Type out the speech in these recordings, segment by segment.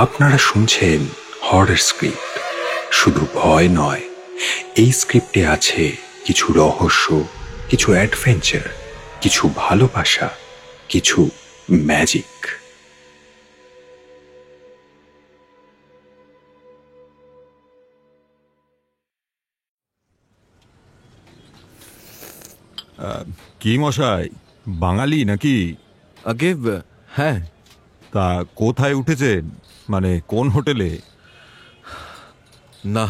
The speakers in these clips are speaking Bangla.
আপনারা শুনছেন হরর স্ক্রিপ্ট। শুধু ভয় নয়, এই স্ক্রিপ্টে আছে কিছু রহস্য, কিছু অ্যাডভেঞ্চার, কিছু ভালোবাসা, কিছু ম্যাজিক। কি মশাই, বাঙালি নাকি? আগে হ্যাঁ। তা কোথায় উঠেছেন, মানে কোন হোটেলে? না,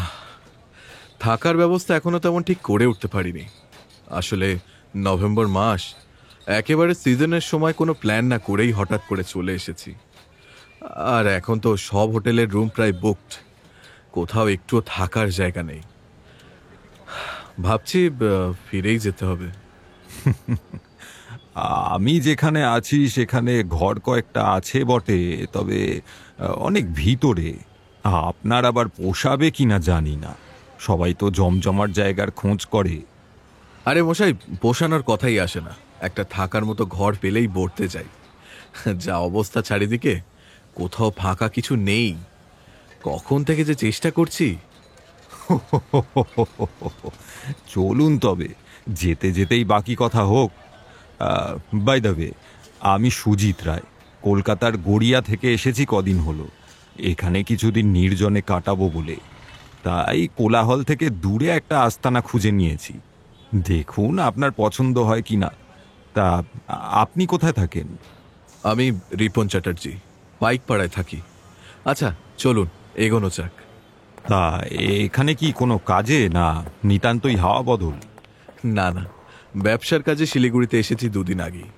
থাকার ব্যবস্থা এখনো তেমন ঠিক করে উঠতে পারিনি। আসলে নভেম্বর মাস, একেবারে সিজনের সময় কোনো প্ল্যান না করেই হঠাৎ করে চলে এসেছি। আর এখন তো সব হোটেলের রুম প্রায় বুকড, কোথাও একটুও থাকার জায়গা নেই। ভাবছি ফিরেই যেতে হবে। আমি যেখানে আছি সেখানে ঘর কয়েকটা আছে বটে, তবে অনেক ভিতরে। আপনার আবার পোষাবে কিনা জানি না, সবাই তো জমজমার জায়গার খোঁজ করে। আরে মশাই, পোষানোর কথাই আসে না, একটা থাকার মতো ঘর পেলেই বর্তে যাই। যা অবস্থা চারিদিকে, কোথাও ফাঁকা কিছু নেই। কখন থেকে যে চেষ্টা করছি। চলুন তবে, যেতে যেতেই বাকি কথা হোক। বাই দ্য ওয়ে, আমি সুজিত রায়, কলকাতার গড়িয়া থেকে এসেছি কদিন হলো। এখানে কিছুদিন নির্জনে কাটাবো বলে, তাই কোলাহল থেকে দূরে একটা আস্তানা খুঁজে নিয়েছি। দেখুন আপনার পছন্দ হয় কিনা। তা আপনি কোথায় থাকেন? আমি রিপন চ্যাটার্জি, পাইকপাড়ায় থাকি। আচ্ছা চলুন, এগোনো যাক। তা এখানে কি কোনো কাজে, না নিতান্তই হাওয়া বদল? না না, ব্যবসার কাজে শিলিগুড়িতে এসেছি দুদিন আগেই।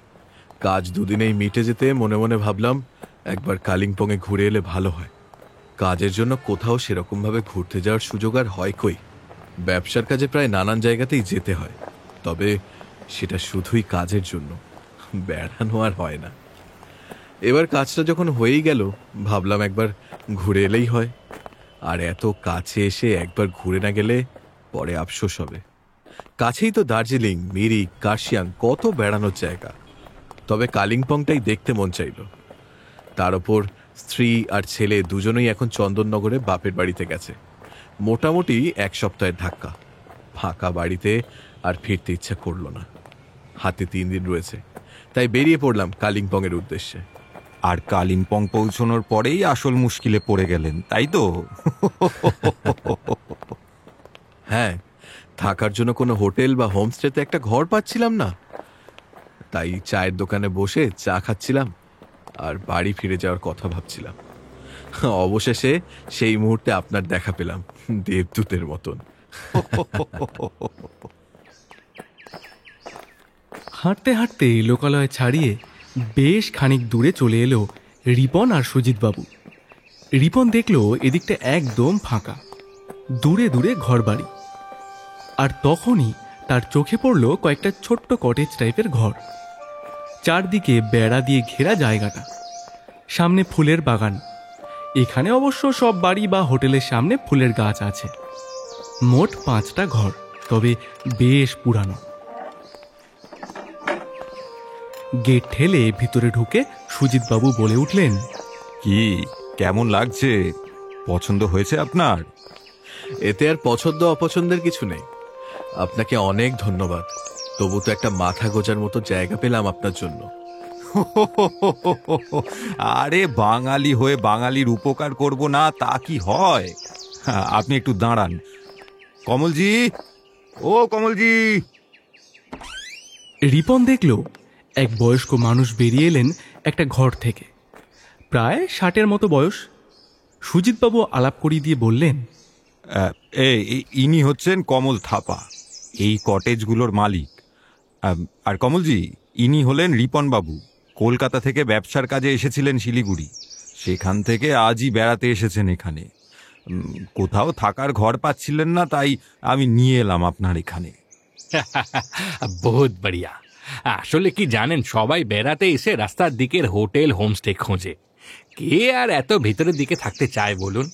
কাজ দুদিনেই মিটে যেতে মনে মনে ভাবলাম একবার কালিম্পংয়ে ঘুরে এলে ভালো হয়। কাজের জন্য কোথাও সেরকমভাবে ঘুরতে যাওয়ার সুযোগ আর হয় কই। ব্যবসার কাজে প্রায় নানান জায়গাতেই যেতে হয়, তবে সেটা শুধুই কাজের জন্য, বেড়ানো আর হয় না। এবার কাজটা যখন হয়েই গেল, ভাবলাম একবার ঘুরে এলেই হয়। আর এত কাছে এসে একবার ঘুরে না গেলে পরে আফসোস হবে। কাছেই তো দার্জিলিং, মিরিক, কার্শিয়াং, কত বেড়ানোর জায়গা। তবে কালিম্পংটাই দেখতে মন চাইল। তার ওপর স্ত্রী আর ছেলে দুজনেই এখন চন্দননগরে বাপের বাড়িতে গেছে। মোটামুটি এক সপ্তাহের ধাক্কা। ফাঁকা বাড়িতে আর ফিরতে ইচ্ছা করল না। হাতে 3 দিন রয়েছে, তাই বেরিয়ে পড়লাম কালিম্পংয়ের উদ্দেশ্যে। আর কালিম্পং পৌঁছানোর পরেই আসল মুশকিলে পড়ে গেলেন, তাই তো? হ্যাঁ, থাকার জন্য কোনো হোটেল বা হোমস্টেতে একটা ঘর পাচ্ছিলাম না। তাই চায়ের দোকানে বসে চা খাচ্ছিলাম আর বাড়ি ফিরে যাওয়ার কথা ভাবছিলাম। অবশেষে সেই মুহূর্তে আপনার দেখা পেলাম, দেবদূতের মতন। হাঁটতে হাঁটতে লোকালয় ছাড়িয়ে বেশ খানিক দূরে চলে এলো রিপন আর সুজিতবাবু। রিপন দেখলো এদিকটা একদম ফাঁকা, দূরে দূরে ঘরবাড়ি। আর তখনই তার চোখে পড়ল কয়েকটা ছোট্ট কটেজ টাইপের ঘর। চারদিকে বেড়া দিয়ে ঘেরা জায়গাটা, সামনে ফুলের বাগান। এখানে অবশ্য সব বাড়ি বা হোটেলের সামনে ফুলের গাছ আছে। মোট 5টা ঘর, তবে বেশ পুরানো। গেট ঠেলে ভিতরে ঢুকে সুজিতবাবু বলে উঠলেন, কি কেমন লাগছে? পছন্দ হয়েছে আপনার? এতে আর পছন্দ অপছন্দের কিছু নেই। আপনাকে অনেক ধন্যবাদ। তবু তো একটা মাথা গোজার মতো জায়গা পেলাম আপনার জন্য। আরে বাঙালি হয়ে বাঙালির উপকার করব না তা কি হয়? আপনি একটু দাঁড়ান। কমলজি, ও কমলজি। রিপন দেখল এক বয়স্ক মানুষ বেরিয়ে এলেন একটা ঘর থেকে। প্রায় 60-এর মতো বয়স। সুজিতবাবু আলাপ করিয়ে দিয়ে বললেন, ইনি হচ্ছেন কমল থাপা, এই কটেজগুলোর মালিক। আর কমলজি, ইনি হলেন রিপন বাবু, কলকাতা থেকে ব্যবসার কাজে এসেছিলেন শিলিগুড়ি। সেখান থেকে আজই বেড়াতে এসেছেন এখানে। কোথাও থাকার ঘর পাচ্ছিলেন না, তাই আমি নিয়ে এলাম আপনার এখানে। বহুত বড়িয়া। আসলে কি জানেন, সবাই বেড়াতে এসে রাস্তার দিকের হোটেল হোমস্টে খোঁজে। কে আর এত ভিতরের দিকে থাকতে চায় বলুন?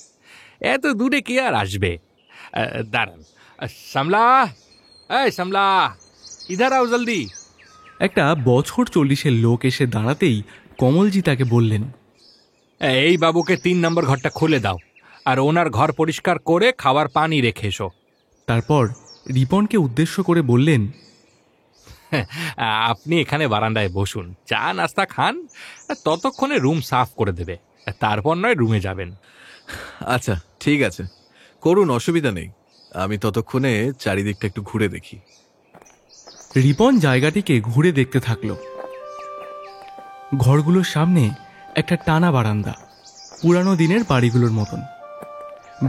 এত দূরে কে আর আসবে? দাঁড়ান, সামলা, এই সামলা, ইধার আও জলদি। একটা বছর 40-এর লোক এসে দাঁড়াতেই কমলজি তাকে বললেন, এই বাবুকে 3 নম্বর ঘরটা খুলে দাও, আর ওনার ঘর পরিষ্কার করে খাবার পানি রেখে এসো। তারপর রিপনকে উদ্দেশ্য করে বললেন, আপনি এখানে বারান্দায় বসুন, চা নাস্তা খান, ততক্ষণে রুম সাফ করে দেবে, তারপর নয় রুমে যাবেন। আচ্ছা ঠিক আছে, করুন, অসুবিধা নেই। আমি ততক্ষণে চারিদিকটা একটু ঘুরে দেখি। রিপন জায়গাটিকে ঘুরে দেখতে থাকলো। ঘরগুলোর সামনে একটা টানা বারান্দা, পুরানো দিনের বাড়িগুলোর মতন।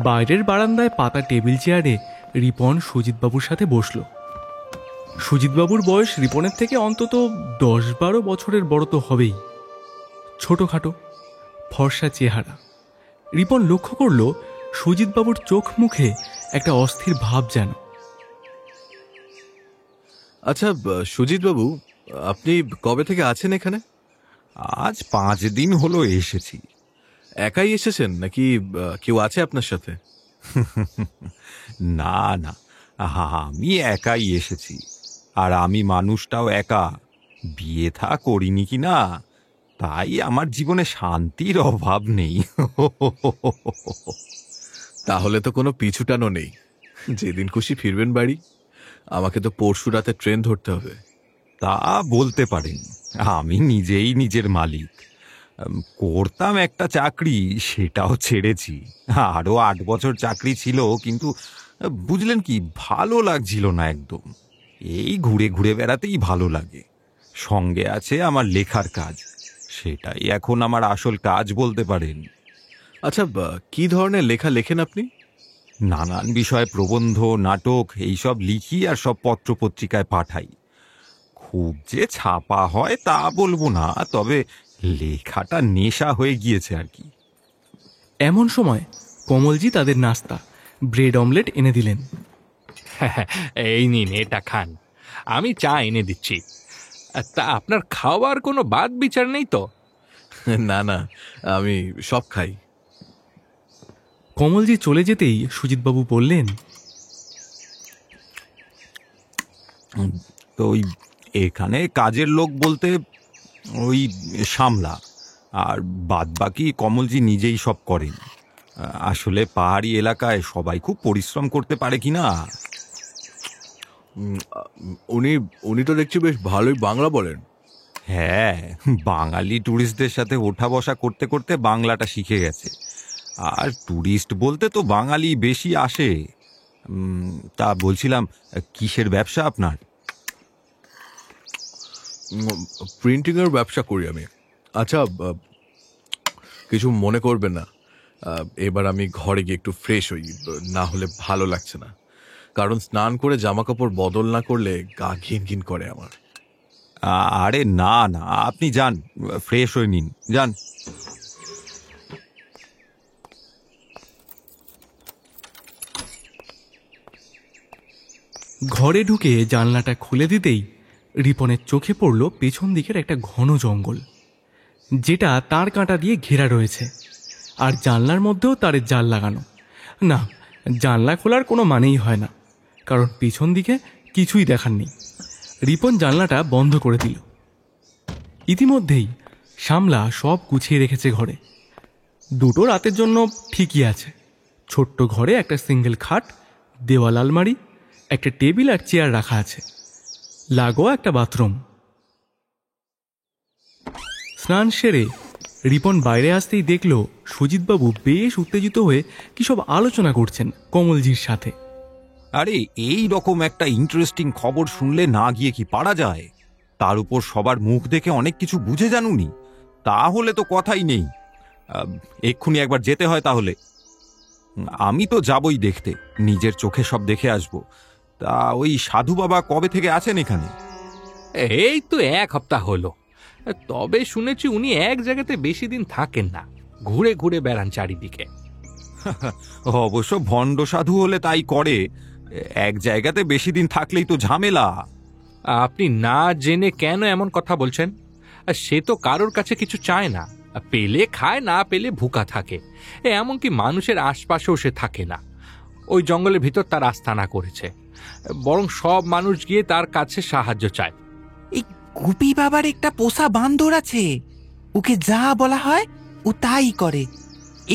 বাইরের বারান্দায় পাতা টেবিল চেয়ারে রিপন সুজিতবাবুর সাথে বসল। সুজিতবাবুর বয়স রিপনের থেকে অন্তত 10-12 বছরের বড় তো হবেই। ছোটখাটো ফর্সা চেহারা। রিপন লক্ষ্য করল সুজিতবাবুর চোখ মুখে একটা অস্থির ভাব যেন। আচ্ছা সুজিত বাবু, আপনি কবে থেকে আছেন এখানে? আজ 5 দিন হলো এসেছি। একাই এসেছেন নাকি কেউ আছে আপনার সাথে? না না, আমি একাই এসেছি। আর আমি মানুষটাও একা, বিয়ে থা করিনি কি না, তাই আমার জীবনে শান্তির অভাব নেই। তাহলে তো কোনো পিছুটানো নেই, যেদিন খুশি ফিরবেন বাড়ি। আমাকে তো পরশু রাতে ট্রেন ধরতে হবে। তা বলতে পারেন, আমি নিজেই নিজের মালিক। করতাম একটা চাকরি, সেটাও ছেড়েছি। আরো 8 বছর চাকরি ছিল, কিন্তু বুঝলেন কি, ভালো লাগছিল না একদম। এই ঘুরে ঘুরে বেড়াতেই ভালো লাগে। সঙ্গে আছে আমার লেখার কাজ, সেটাই এখন আমার আসল কাজ বলতে পারেন। আচ্ছা কি ধরনের লেখা লেখেন আপনি? নানান বিষয়ে প্রবন্ধ, নাটক এইসব লিখি আর সব পত্রপত্রিকায় পাঠাই। খুব যে ছাপা হয় তা বলবো না, তবে লেখাটা নেশা হয়ে গিয়েছে আর কি। এমন সময় কমলজি তাদের নাস্তা ব্রেড অমলেট এনে দিলেন। এই নিন, এটা খান, আমি চা এনে দিচ্ছি। তা আপনার খাওয়ার কোনো বাদ বিচার নেই তো? না না, আমি সব খাই। কমলজি চলে যেতেই সুজিতবাবু বললেন, তো ওই এখানে কাজের লোক বলতে ওই সামলা, আর বাদ বাকি কমলজি নিজেই সব করেন। আসলে পাহাড়ি এলাকায় সবাই খুব পরিশ্রম করতে পারে কি না। উনি উনি তো দেখছি বেশ ভালোই বাংলা বলেন। হ্যাঁ, বাঙালি ট্যুরিস্টদের সাথে ওঠা বসা করতে করতে বাংলাটা শিখে গেছে। আর ট্যুরিস্ট বলতে তো বাঙালি বেশি আসে। তা বলছিলাম, কিসের ব্যবসা আপনার? প্রিন্টিংয়ের ব্যবসা করি আমি। আচ্ছা কিছু মনে করবেন না, এবার আমি ঘরে গিয়ে একটু ফ্রেশ হই, না হলে ভালো লাগছে না। কারণ স্নান করে জামা কাপড় বদল না করলে গা ঘিন ঘিন করে আমার। আরে না না, আপনি যান, ফ্রেশ হয়ে নিন, যান। ঘরে ঢুকে জানলাটা খুলে দিতেই রিপনের চোখে পড়ল পেছন দিকের একটা ঘন জঙ্গল, যেটা তার কাঁটা দিয়ে ঘেরা রয়েছে। আর জানলার মধ্যেও তারের জাল লাগানো। না, জানলা খোলার কোনো মানেই হয় না, কারণ পিছন দিকে কিছুই দেখার নেই। রিপন জানলাটা বন্ধ করে দিল। ইতিমধ্যেই সামলা সব গুছিয়ে রেখেছে ঘরে। 2 রাতের জন্য ঠিকই আছে। ছোট্ট ঘরে একটা সিঙ্গেল খাট, দেওয়াল আলমারি, একটা টেবিল আর চেয়ার রাখা আছে, লাগোয়া একটা বাথরুম। স্নান সেরে রিপন বাইরে আসতেই দেখল সুজিতবাবু বেশ উত্তেজিত হয়ে কি সব আলোচনা করছেন কমলজির সাথে। আরে এই রকম একটা ইন্টারেস্টিং খবর শুনলে না গিয়ে কি পারা যায়? তার উপর সবার মুখ দেখে অনেক কিছু বুঝে জানুনি, তাহলে তো কথাই নেই। এক্ষুনি একবার যেতে হয় তাহলে। আমি তো যাবই দেখতে, নিজের চোখে সব দেখে আসব। তা ওই সাধু বাবা কবে থেকে আছেন এখানে? এই তো 1 সপ্তাহ হলো। তবে শুনেছি উনি এক জায়গাতে বেশি দিন থাকেন না, ঘুরে ঘুরে বেড়ান চারিদিকে। অবশ্য ভণ্ড সাধু হলে তাই করে, এক জায়গাতে বেশি দিন থাকলেই তো ঝামেলা। আপনি না জেনে কেন এমন কথা বলছেন? সে তো কারোর কাছে কিছু চায় না, পেলে খায়, না পেলে ভুকা থাকে। এমনকি মানুষের আশপাশেও সে থাকে না। ওই জঙ্গলের ভিতর তার আস্তানা করেছে, বরং সব মানুষ গিয়ে তার কাছে সাহায্য চায়। এই গুপি বাবার একটা পোষা বান্দর আছে, ওকে যা বলা হয় ও ও তাই করে।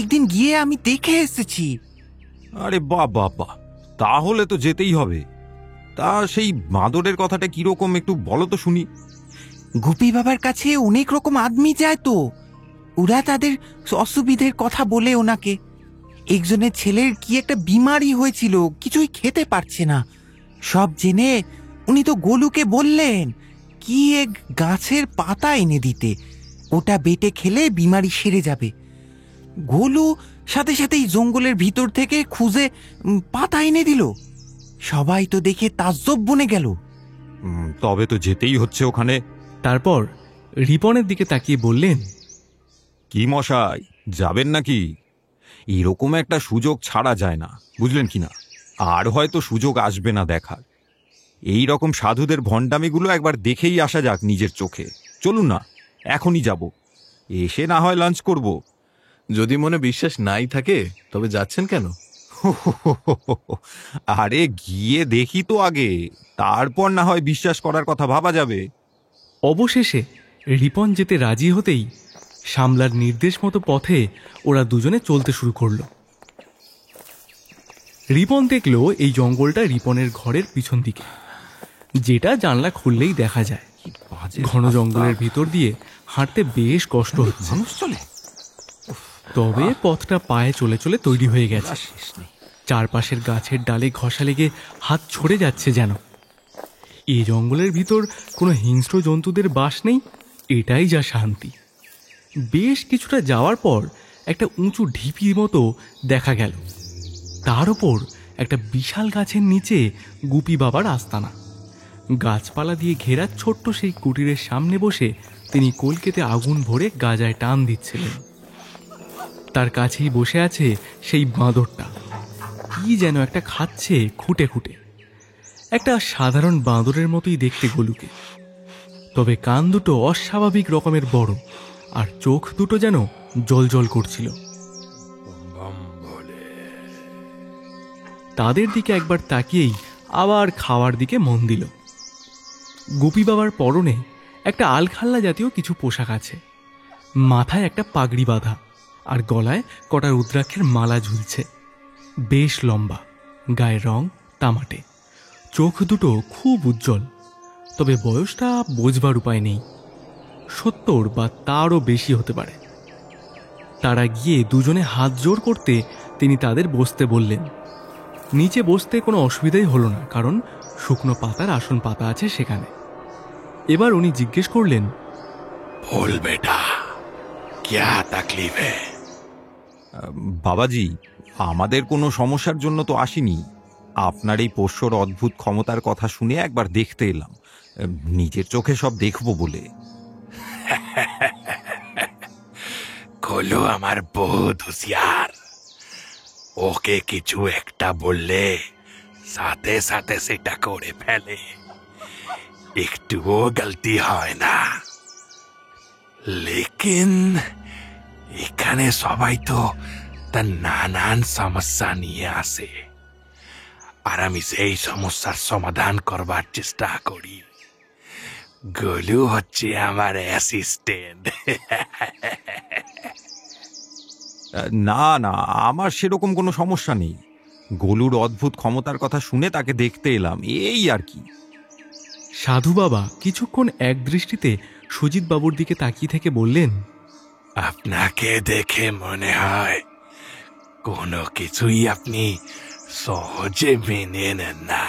একদিন গিয়ে আমি দেখে এসেছি। আরে বাবা, তাহলে তো যেতেই হবে। তা সেই বাঁদরের কথাটা কিরকম একটু বলো তো শুনি। গুপি বাবার কাছে অনেক রকম আদমি যায় তো, ওরা তাদের অসুবিধের কথা বলে ওনাকে। একজনের ছেলের কি একটা বিমারি হয়েছিল, কিছুই খেতে পারছে না। সব জেনে উনি তো গোলুকে বললেন কি এক গাছের পাতা এনে দিতে, ওটা বেটে খেলে বিমারি সেরে যাবে। গোলু সাথে সাথেই জঙ্গলের ভিতর থেকে খুঁজে পাতা এনে দিল। সবাই তো দেখে তাজ্জব বনে গেল। তবে তো যেতেই হচ্ছে ওখানে। তারপর রিপনের দিকে তাকিয়ে বললেন, কি মশাই, যাবেন নাকি? এরকম একটা সুযোগ ছাড়া যায় না, বুঝলেন কি না? আর হয়তো সুযোগ আসবে না দেখার। এই রকম সাধুদের ভণ্ডামিগুলো একবার দেখেই আসা যাক নিজের চোখে। চলুন না, এখনই যাব। এসে না হয় লাঞ্চ করব। যদি মনে বিশ্বাস নাই থাকে তবে যাচ্ছেন কেন? আরে গিয়ে দেখি তো আগে, তারপর না হয় বিশ্বাস করার কথা ভাবা যাবে। অবশেষে রিপন যেতে রাজি হতেই সামলার নির্দেশ মতো পথে ওরা দুজনে চলতে শুরু করলো। রিপন দেখলো এই জঙ্গলটা রিপনের ঘরের পিছন দিকে, যেটা জানলা খুললেই দেখা যায়। ঘন জঙ্গলের ভিতর দিয়ে হাঁটতে বেশ কষ্ট হচ্ছে। মানুষ চলে, তবে পথটা পায়ে চলে চলে তৈরি হয়ে গেছে। চারপাশের গাছের ডালে ঘষা লেগে হাত ছড়ে যাচ্ছে যেন। এই জঙ্গলের ভিতর কোনো হিংস্র জন্তুদের বাস নেই, এটাই যা শান্তি। বেশ কিছুটা যাওয়ার পর একটা উঁচু ঢিপির মতো দেখা গেল। তার ওপর একটা বিশাল গাছের নিচে গুপি বাবার আস্তানা। গাছপালা দিয়ে ঘেরা ছোট্ট সেই কুটিরের সামনে বসে তিনি কলকেতে আগুন ভরে গাজায় টান দিচ্ছিলেন। তার কাছেই বসে আছে সেই বাঁদরটা, কি যেন একটা খাচ্ছে খুঁটে খুঁটে। একটা সাধারণ বাঁদরের মতোই দেখতে গোলুকে, তবে কান দুটো অস্বাভাবিক রকমের বড়, আর চোখ দুটো যেন জ্বলজ্বল করছিল। তাদের দিকে একবার তাকিয়েই আবার খাওয়ার দিকে মন দিল। গুপি বাবার পরনে একটা আলখাল্লা জাতীয় কিছু পোশাক আছে, মাথায় একটা পাগড়ি বাঁধা, আর গলায় কটা রুদ্রাক্ষের মালা ঝুলছে। বেশ লম্বা, গায়ের রং তামাটে, চোখ দুটো খুব উজ্জ্বল, তবে বয়সটা বোঝবার উপায় নেই। 70 বা তারও বেশি হতে পারে। তারা গিয়ে দুজনে হাত জোড় করতে তিনি তাদের বসতে বললেন। নিচে বসতে কোনো অসুবিধাই হলো না, কারণ শুকনো পাতার আসন পাতা আছে সেখানে। এবার উনি জিজ্ঞেস করলেন, বল বেটা, क्या तकलीफ है? বাবাজি, আমাদের কোনো সমস্যার জন্য তো আসিনি। আপনার এই পোষ্যর অদ্ভুত ক্ষমতার কথা শুনে একবার দেখতে এলাম, নিজের চোখে সব দেখব বলে। গোলু আমার বহুত হুঁশিয়ার, ওকে কিছু একটা বললে সাথে সাথে সেটা করে ফেলে, একটুও গলতি হয় না। লেকিন এখানে সবাই তো তার নানান সমস্যা নিয়ে আসে, আর আমি সেই সমস্যার সমাধান করবার চেষ্টা করি। গোলু হচ্ছে আমার অ্যাসিস্ট্যান্ট। না না, আমার সেরকম কোনো সমস্যা নেই। গোলুর অদ্ভুত ক্ষমতার কথা শুনে তাকে দেখতে এলাম, এই আর কি। সাধু বাবা কিছুক্ষণ এক দৃষ্টিতে সুজিত বাবুর দিকে তাকিয়ে থেকে বললেন, আপনাকে দেখে মনে হয় কোনো কিছুই আপনি সহজে মেনে নেন না,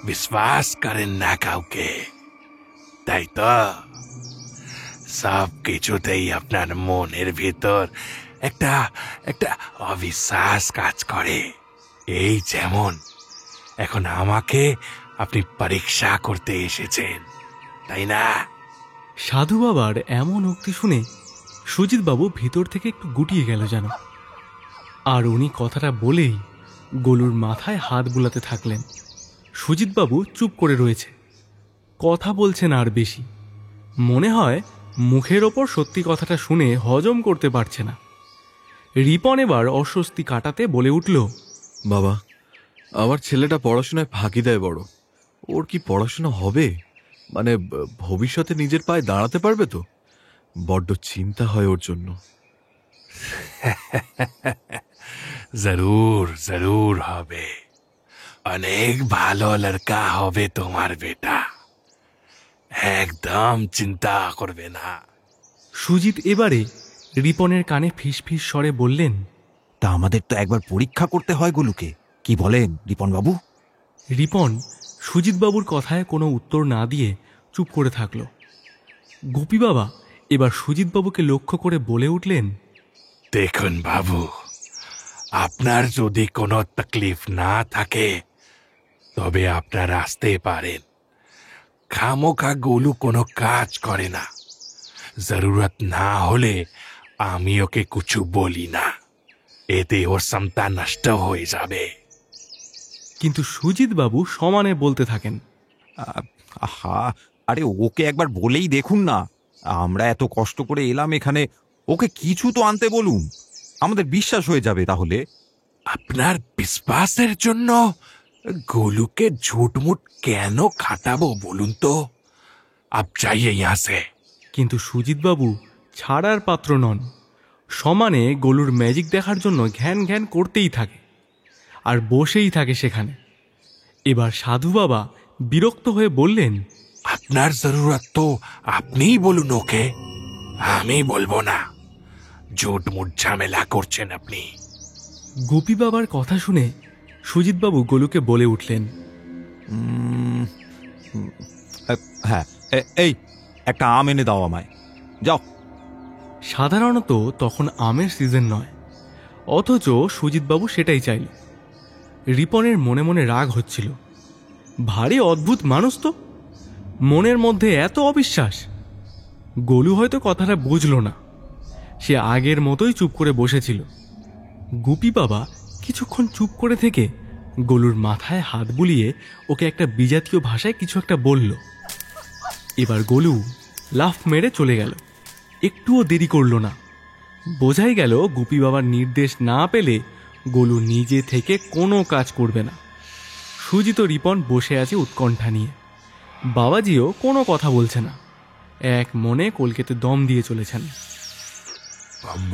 বিশ্বাস করেন না কাউকে, তাই তো? সব কিছুতেই আপনার মনের ভিতর একটা একটা অবিশ্বাস কাজ করে। এই যেমন এখন আমাকে আপনি পরীক্ষা করতে এসেছেন, তাই না? সাধু বাবার এমন উক্তি শুনে সুজিত বাবু ভিতর থেকে একটু গুটিয়ে গেল যেন। আর উনি কথাটা বলেই গোলুর মাথায় হাত বুলাতে থাকলেন। সুজিত বাবু চুপ করে রয়েছে, কথা বলছেন আর বেশি। মনে হয় মুখের ওপর সত্যি কথাটা শুনে হজম করতে পারছে না। রিপন এবার অস্বস্তি কাটাতে বলে উঠল, বাবা, আমার ছেলেটা পড়াশোনায় ফাঁকি দেয় বড়। ওর কি পড়াশোনা হবে? মানে ভবিষ্যতে নিজের পায়ে দাঁড়াতে পারবে তো? বড্ড চিন্তা হয় ওর জন্য। জরুর জরুর হবে, অনেক ভালো লড়কা হবে তোমার বেটা, একদম চিন্তা করবে না। সুজিত এবারে রিপনের কানে ফিসফিস স্বরে বললেন, তা আমাদের তো একবার পরীক্ষা করতে হয় গোলুকে, কি বলেন রিপন বাবু? রিপন সুজিতবাবুর কথায় কোনো উত্তর না দিয়ে চুপ করে থাকল। গুপি বাবা এবার সুজিতবাবুকে লক্ষ্য করে বলে উঠলেন, দেখুন বাবু, আপনার যদি কোনো তকলিফ না থাকে তবে আপনারা আসতে পারেন। খামোখা গোলু কোনো কাজ করে না, জরুরত না হলে আমি ওকে কিছু বলি না, এতে ওর সমতা নষ্ট হয়ে যাবে। কিন্তু সুজিতবাবু সমানে বলতে থাকেন, আহা, আরে ওকে একবার বলেই দেখুন না, আমরা এত কষ্ট করে এলাম এখানে, ওকে কিছু তো আনতে বলুন, আমাদের বিশ্বাস হয়ে যাবে তাহলে। আপনার বিশ্বাসের জন্য গোলুকে ঝুটমুট কেন খাটাবো বলুন তো? আপ যাইয়ে ইহাঁ সে। কিন্তু সুজিতবাবু ছাড়ার পাত্র নন। সমানে গোলুর ম্যাজিক দেখার জন্য ঘ্যান ঘ্যান করতেই থাকে আর বসেই থাকে সেখানে। এবার সাধু বাবা বিরক্ত হয়ে বললেন, আপনার জরুরত তো আপনিই বলুন ওকে, আমি বলবো না। ঝুটমুট ঝামেলা করছেন আপনি। গোপী বাবার কথা শুনে সুজিতবাবু গোলুকে বলে উঠলেন, হ্যাঁ, এই একটা আম এনে দাও আমায়, যাও। সাধারণত তখন আমের সিজন নয়, অথচ সুজিতবাবু সেটাই চাইল। রিপনের মনে মনে রাগ হচ্ছিল। ভারী অদ্ভুত মানুষ তো, মনের মধ্যে এত অবিশ্বাস। গোলু হয়তো কথাটা বুঝল না, সে আগের মতোই চুপ করে বসেছিল। গুপি বাবা কিছুক্ষণ চুপ করে থেকে গোলুর মাথায় হাত বুলিয়ে ওকে একটা বিজাতীয় ভাষায় কিছু একটা বলল। এবার গোলু লাফ মেরে চলে গেল, একটুও দেরি করল না। বোঝাই গেল গুপি বাবার নির্দেশ না পেলে গোলু নিজে থেকে কোনো কাজ করবে না। সুজিত ও রিপন বসে আছে উৎকণ্ঠা নিয়ে। বাবাজিও কোনো কথা বলছে না, এক মনে কলকেতে দম দিয়ে চলেছেন।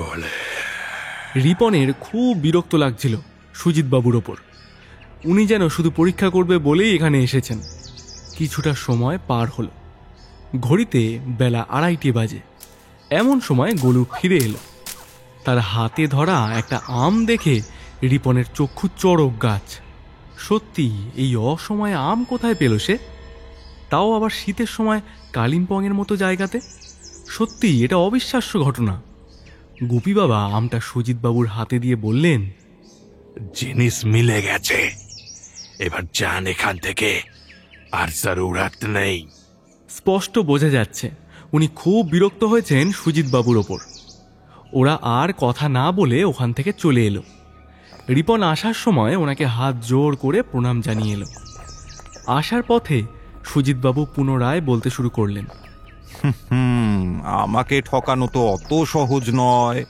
বলে রিপনের খুব বিরক্ত লাগছিল সুজিতবাবুর ওপর। উনি যেন শুধু পরীক্ষা করবে বলেই এখানে এসেছেন। কিছুটা সময় পার হলো, ঘড়িতে বেলা 2:30 বাজে। এমন সময় গোলু ফিরে এলো। তার হাতে ধরা একটা আম দেখে রিপনের চক্ষু চড়ক গাছ। সত্যি এই অসময়ে আম কোথায় পেল সে, তাও আবার শীতের সময় কালিম্পংয়ের মতো জায়গাতে? সত্যি এটা অবিশ্বাস্য ঘটনা। গুপি বাবা আমটা সুজিতবাবুর হাতে দিয়ে বললেন, জিনিস মিলে গেছে, এবার যান এখান থেকে, আর জরুরত নেই। স্পষ্ট বোঝা যাচ্ছে উনি খুব বিরক্ত হয়েছেন সুজিতবাবুর ওপর। ওরা আর কথা না বলে ওখান থেকে চলে এলো। রিপন আসার সময় ওনাকে হাত জোর করে প্রণাম জানিয়ে এলো। আসার পথে সুজিতবাবু পুনরায় বলতে শুরু করলেন, আমাকে ঠকানো তো অত সহজ নয়,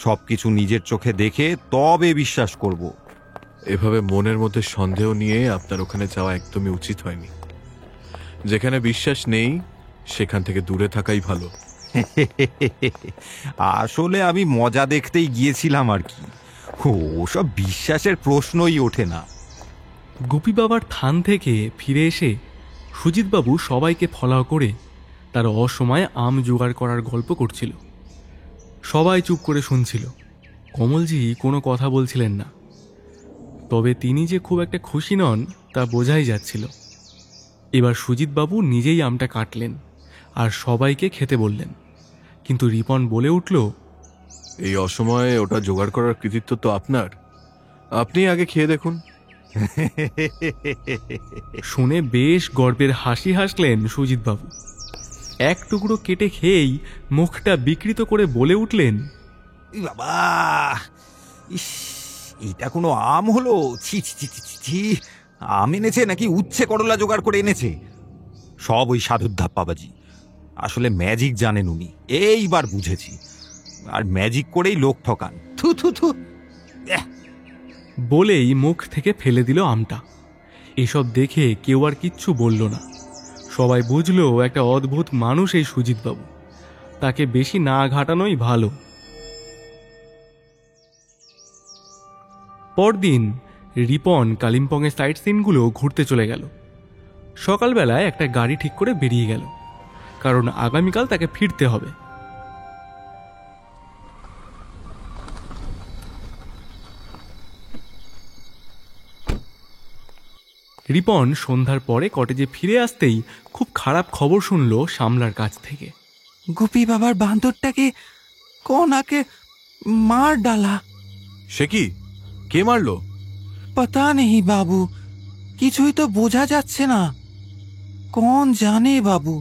সবকিছু নিজের চোখে দেখে তবে বিশ্বাস করব। এভাবে মনের মধ্যে সন্দেহ নিয়ে আপনার ওখানে যাওয়া একদমই উচিত হয়নি। যেখানে বিশ্বাস নেই সেখান থেকে দূরে থাকাই ভালো। আসলে আমি মজা দেখতেই গিয়েছিলাম আর কি, ওসব বিশ্বাসের প্রশ্নই ওঠে না। গুপি বাবার থান থেকে ফিরে এসে সুজিতবাবু সবাইকে ফলাও করে তার অসময়ে আম জোগাড় করার গল্প করছিল। সবাই চুপ করে শুনছিল। কমলজি কোনো কথা বলছিলেন না, তবে তিনি যে খুব একটা খুশি নন তা বোঝাই যাচ্ছিল। এবার সুজিতবাবু নিজেই আমটা কাটলেন আর সবাইকে খেতে বললেন। কিন্তু রিপন বলে উঠল, এই অসময়ে ওটা জোগাড় করার কৃতিত্ব তো আপনার, আপনি আগে খেয়ে দেখুন। শুনে বেশ গর্বের হাসি হাসলেন সুজিতবাবু। এক টুকরো কেটে খেয়েই মুখটা বিকৃত করে বলে উঠলেন, বাবা, ইস, এটা কোনো আম হলো? ছি ছি ছি ছি ছি, আম এনেছে নাকি উচ্ছে করলা জোগাড় করে এনেছে? সব ওই সাধুর ধাপ্পাবাজি। আসলে ম্যাজিক জানেন উনি, এইবার বুঝেছি। আর ম্যাজিক করেই লোক ঠকান। থু থু থু। বলেই মুখ থেকে ফেলে দিল আমটা। এসব দেখে কেউ আর কিচ্ছু বলল না। সবাই বুঝলো একটা অদ্ভুত মানুষ এই সুজিতবাবু। তাকে বেশি না ঘাটানোই ভালো। পরদিন রিপন কালিম্পংয়ের সাইট সিনগুলো ঘুরতে চলে গেল। সকালবেলায় একটা গাড়ি ঠিক করে বেরিয়ে গেল, কারণ আগামীকাল তাকে ফিরতে হবে। রিপন সন্ধ্যার পরে কটেজে ফিরে আসতেই খুব খারাপ খবর শুনল সামলার কাছ থেকে। গুপি বাবার বান্দরটাকে কোনাকে মার ডালা। সে কি? কে মারলো? पता नहीं बाबू, কিছুই তো বোঝা যাচ্ছে না। कौन जाने बाबू,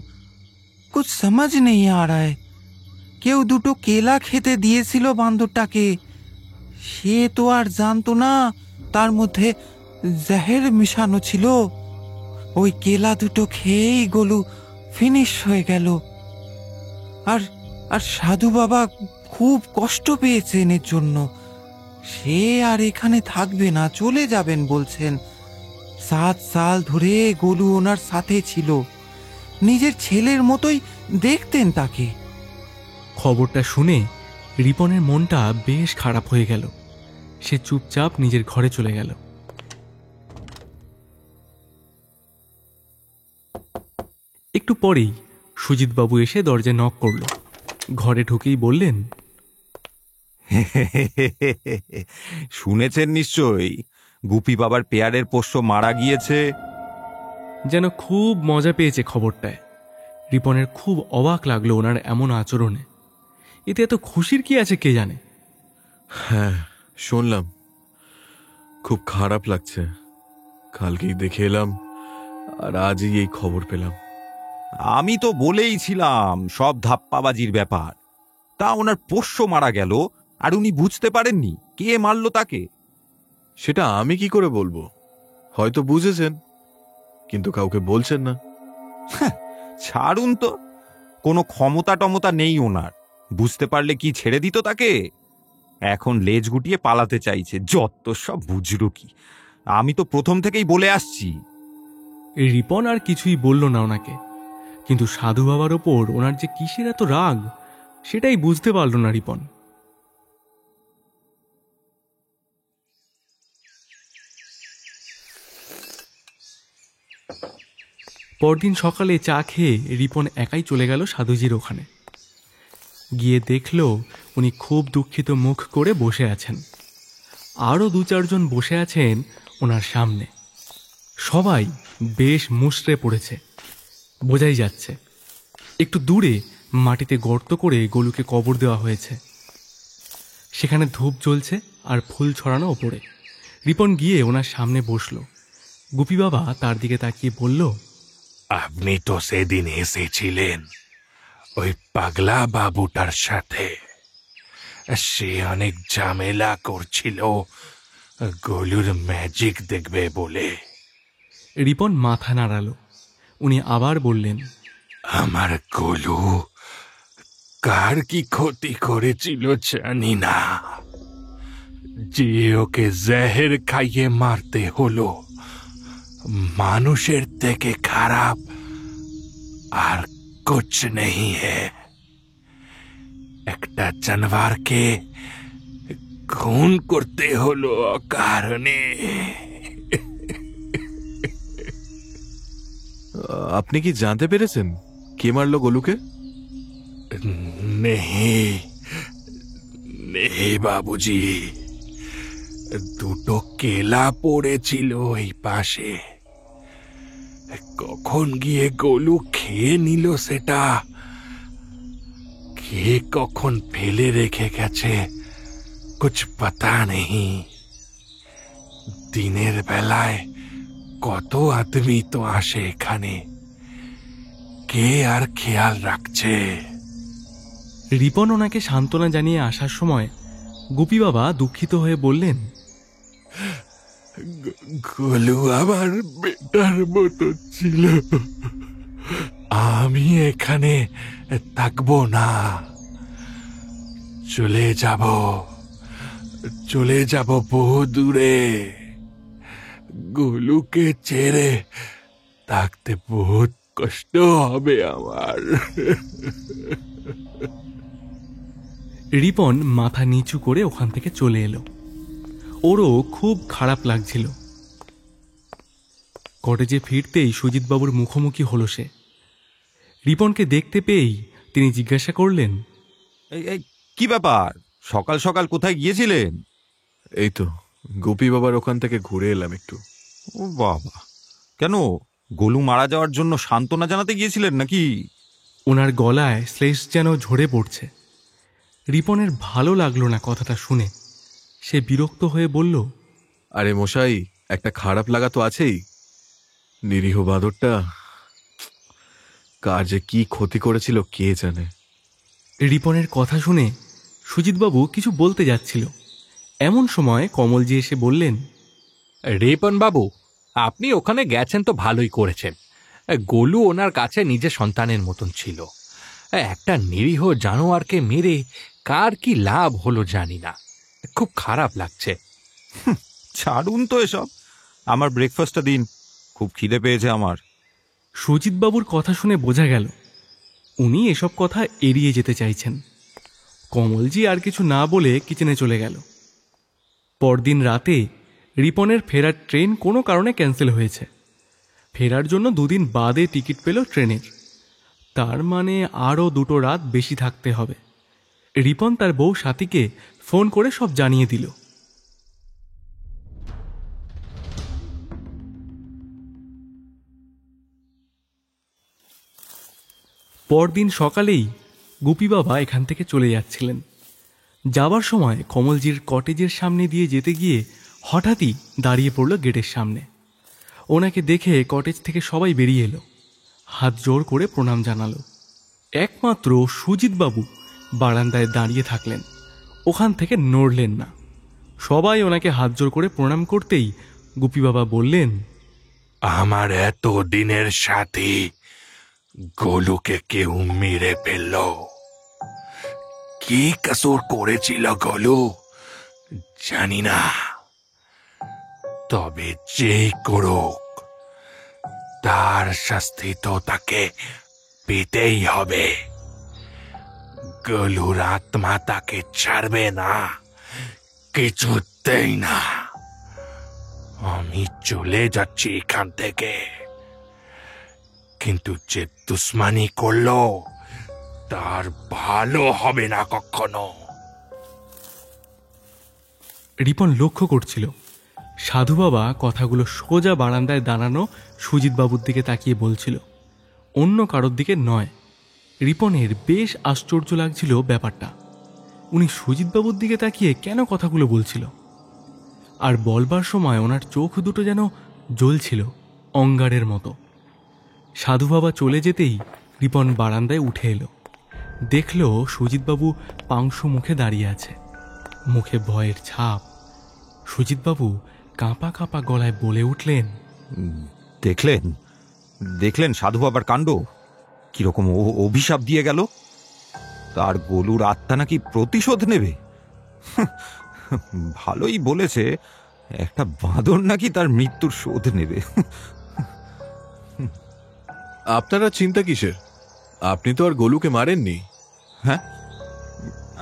कुछ समझ नहीं आ रहा है। কেউ দুটো কেলা খেতে দিয়েছিল বান্দরটাকে। সে তো আর জানতো না তার মধ্যে জেহের মিশানো ছিল। ওই কেলা দুটো খেয়েই গোলু ফিনিশ হয়ে গেল। আর আর সাধু বাবা খুব কষ্ট পেয়েছেন এর জন্য। সে আর এখানে থাকবে না, চলে যাবেন বলছেন। 7 সাল ধরে গোলু ওনার সাথে ছিল, নিজের ছেলের মতোই দেখতেন তাকে। খবরটা শুনে রিপনের মনটা বেশ খারাপ হয়ে গেল। সে চুপচাপ নিজের ঘরে চলে গেল। একটু পরেই সুজিতবাবু এসে দরজায় নক করল। ঘরে ঢুকেই বললেন, শুনেছেন নিশ্চয়ই গুপি বাবার পেয়ারের পোষ্য মারা গিয়েছে। যেন খুব মজা পেয়েছে খবরটায়। রিপনের খুব অবাক লাগলো ওনার এমন আচরণে। এতে এত খুশির কি আছে কে জানে। হ্যাঁ, শুনলাম, খুব খারাপ লাগছে। কালকেই দেখে এলাম আর আজই এই খবর পেলাম। আমি তো বলেই ছিলাম সব ধাপ্পাবাজির ব্যাপার। তা ওনার পোষ্য মারা গেল আর উনি বুঝতে পারেননি কে মারল তাকে? সেটা আমি কি করে বলবো? হয়তো বুঝেছেন, কিন্তু কাউকে বলছেন না। ছাড়ুন তো, কোনো ক্ষমতা টমতা নেই ওনার। বুঝতে পারলে কি ছেড়ে দিত তাকে? এখন লেজ গুটিয়ে পালাতে চাইছে। যত সব বুঝলো কি। আমি তো প্রথম থেকেই বলে আসছি। রিপন আর কিছুই বলল না ওনাকে, কিন্তু সাধু বাবার ওপর ওনার যে কিসের এত রাগ সেটাই বুঝতে পারল না রিপন। পরদিন সকালে চা খেয়ে রিপন একাই চলে গেল সাধুজির ওখানে। গিয়ে দেখল উনি খুব দুঃখিত মুখ করে বসে আছেন। আরও 2-4 জন বসে আছেন ওনার সামনে। সবাই বেশ মুষড়ে পড়েছে, বোঝাই যাচ্ছে। একটু দূরে মাটিতে গর্ত করে গোলুকে কবর দেওয়া হয়েছে। সেখানে ধূপ জ্বলছে আর ফুল ছড়ানো ওপরে। রিপন গিয়ে ওনার সামনে বসল। গুপি বাবা তার দিকে তাকিয়ে বলল, আপনি তো সেদিন এসেছিলেন ওই পাগলা বাবুটার সাথে। সে অনেক ঝামেলা করছিল গোলুর ম্যাজিক দেখবে বলে। রিপন মাথা নাড়ালো। উনি আবার বললেন, আমার গোলু কার কি ক্ষতি করেছিল জানি না, যে ওকে জেহের খাইয়ে মারতে হলো। মানুষের থেকে খারাপ আর কুছ নেই হে। একটা জানোয়ারকে খুন করতে হলো অকারণে। আপনি কি জানতে পেরেছেন কে মারলো গোলুকে? নেই নেই বাবুজি, দুটো কেলা পড়েছিল এই পাশে। কখন গিয়ে গোলু খেয়ে নিল সেটা, কে কখন ফেলে রেখে গেছে কুছ পাতা নেই। দিনের বেলায় কত আদমি তো আসে এখানে, কে আর খেয়াল রাখছে। রিপন ওনাকে সান্ত্বনা জানিয়ে আসার সময় গুপি বাবা দুঃখিত হয়ে বললেন, গোলু আমার বেটার মতো ছিল। আমি এখানে থাকবো না, চলে যাব বহু দূরে। গোলুকে ছেড়ে থাকতে বহুত কষ্ট হবে আমার। রিপন মাথা নিচু করে ওখান থেকে চলে এলো। ওরও খুব খারাপ লাগছিল। কটেজে ফিরতেই সুজিতবাবুর মুখোমুখি হলো সে। রিপনকে দেখতে পেয়েই তিনি জিজ্ঞাসা করলেন, এই কি ব্যাপার, সকাল সকাল কোথায় গিয়েছিলেন? এই তো গোপী বাবার ওখান থেকে ঘুরে এলাম একটু। ও বাবা, কেন গোলু মারা যাওয়ার জন্য সান্ত্বনা জানাতে গিয়েছিলেন নাকি? ওনার গলায় শ্লেষ যেন ঝরে পড়ছে। রিপনের ভালো লাগলো না কথাটা শুনে। সে বিরক্ত হয়ে বলল, আরে মশাই, একটা খারাপ লাগা তো আছেই। নিরীহ বাঁদরটা কার যে কি ক্ষতি করেছিল কে জানে। রিপনের কথা শুনে সুজিতবাবু কিছু বলতে যাচ্ছিল, এমন সময় কমলজি এসে বললেন, রিপন বাবু, আপনি ওখানে গেছেন তো ভালোই করেছেন। গোলু ওনার কাছে নিজের সন্তানের মতন ছিল। একটা নিরীহ জানোয়ারকে মেরে কার কি লাভ হলো জানি না, খুব খারাপ লাগছে। ছাড়ুন তো এসব, আমার ব্রেকফাস্টটা দিন, খুব খিদে পেয়েছে আমার। সুজিতবাবুর কথা শুনে বোঝা গেল উনি এসব কথা এড়িয়ে যেতে চাইছেন। কমলজি আর কিছু না বলে কিচেনে চলে গেল। পরদিন রাতে রিপনের ফেরার ট্রেন কোনো কারণে ক্যান্সেল হয়েছে। ফেরার জন্য 2 দিন বাদে টিকিট পেল ট্রেনের। তার মানে আরও 2 রাত বেশি থাকতে হবে। রিপন তার বউ সাথীকে ফোন করে সব জানিয়ে দিল। পরদিন সকালেই গুপি বাবা এখান থেকে চলে যাচ্ছিলেন। যাবার সময় কমলজির কটেজের সামনে দিয়ে যেতে গিয়ে হঠাৎই দাঁড়িয়ে পড়ল গেটের সামনে। ওনাকে দেখে কটেজ থেকে সবাই বেরিয়ে এলো, হাত জোর করে প্রণাম জানালো। একমাত্র সুজিতবাবু বারান্দায় দাঁড়িয়ে থাকলেন, ওখান থেকে নড়লেন না। সবাই ওনাকে হাত জোর করে প্রণাম করতেই গুপি বাবা বললেন, আমার এত দিনের সাথী গোলুকে কেউ মেরে ফেলল। কি কসুর করেছিল গোলু জানি না, তবে যে করুক তার শাস্তি তো তাকে পেতেই হবে। গোলুর আত্মা তাকে ছাড়বে না, কিছুতেই না। আমি চলে যাচ্ছি এখান থেকে, কিন্তু যে দুশ্মনী করলো তার ভালো হবে না কখনো। রিপন লক্ষ্য করছিল সাধু বাবা কথাগুলো সোজা বারান্দায় দাঁড়ানো সুজিতবাবুর দিকে তাকিয়ে বলছিল, অন্য কারোর দিকে নয়। রিপনের বেশ আশ্চর্য লাগছিল ব্যাপারটা। উনি সুজিতবাবুর দিকে তাকিয়ে কেন কথাগুলো বলছিল? আর বলবার সময় ওনার চোখ দুটো যেন জ্বলছিল অঙ্গারের মতো। সাধু বাবা চলে যেতেই রিপন বারান্দায় উঠে এলো। দেখল সুজিতবাবু পাংশু মুখে দাঁড়িয়ে আছে, মুখে ভয়ের ছাপ। সুজিতবাবু কাঁপা কাঁপা গলায় বলে উঠলেন, দেখলেন দেখলেন সাধু বাবার কাণ্ড, কিরকম অভিশাপ দিয়ে গেল। তার গোলুর আত্মা নাকি প্রতিশোধ নেবে। ভালোই বলেছে, একটা বাঁদর নাকি তার মৃত্যুর শোধ নেবে। আপনারা চিন্তা কিসের? আপনি তো আর গোলুকে মারেননি। হ্যাঁ,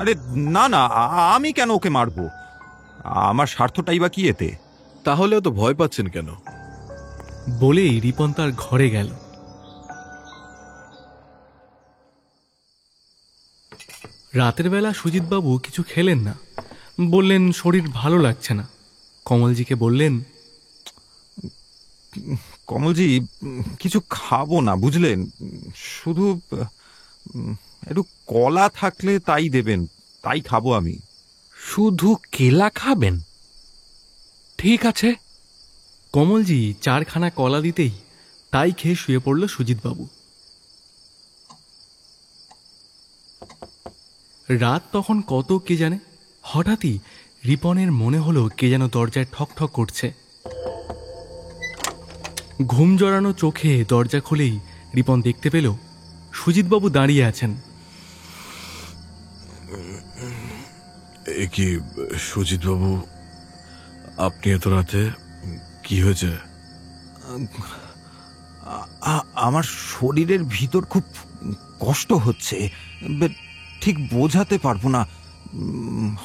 আরে না না, আমি কেন ওকে মারবো? আমার স্বার্থটাই বা কি এতে? তাহলে তো ভয় পাচ্ছেন কেন? বলেই রিপন তার ঘরে গেল। রাতের বেলা সুজিতবাবু কিছু খেলেন না, বললেন শরীর ভালো লাগছে না। কমলজিকে বললেন, কমলজি, কিছু খাবো না বুঝলেন, শুধু একটু কলা থাকলে তাই দেবেন, তাই খাবো আমি। শুধু কেলা খাবেন? ঠিক আছে। কমলজি 4খানা কলা দিতেই তাই খেয়ে শুয়ে পড়ল সুজিতবাবু। রাত তখন কত কে জানে। হঠাৎই রিপনের মনে হলো কে যেন দরজায় ঠক ঠক করছে। ঘুম জড়ানো চোখে দরজা খুলেই রিপন দেখতে পেল সুজিতবাবু দাঁড়িয়ে আছেন। এ কি সুজিত বাবু, আপনি এত রাতে? কি হয়েছে? আমার শরীরের ভিতর খুব কষ্ট হচ্ছে, ঠিক বোঝাতে পারবো না।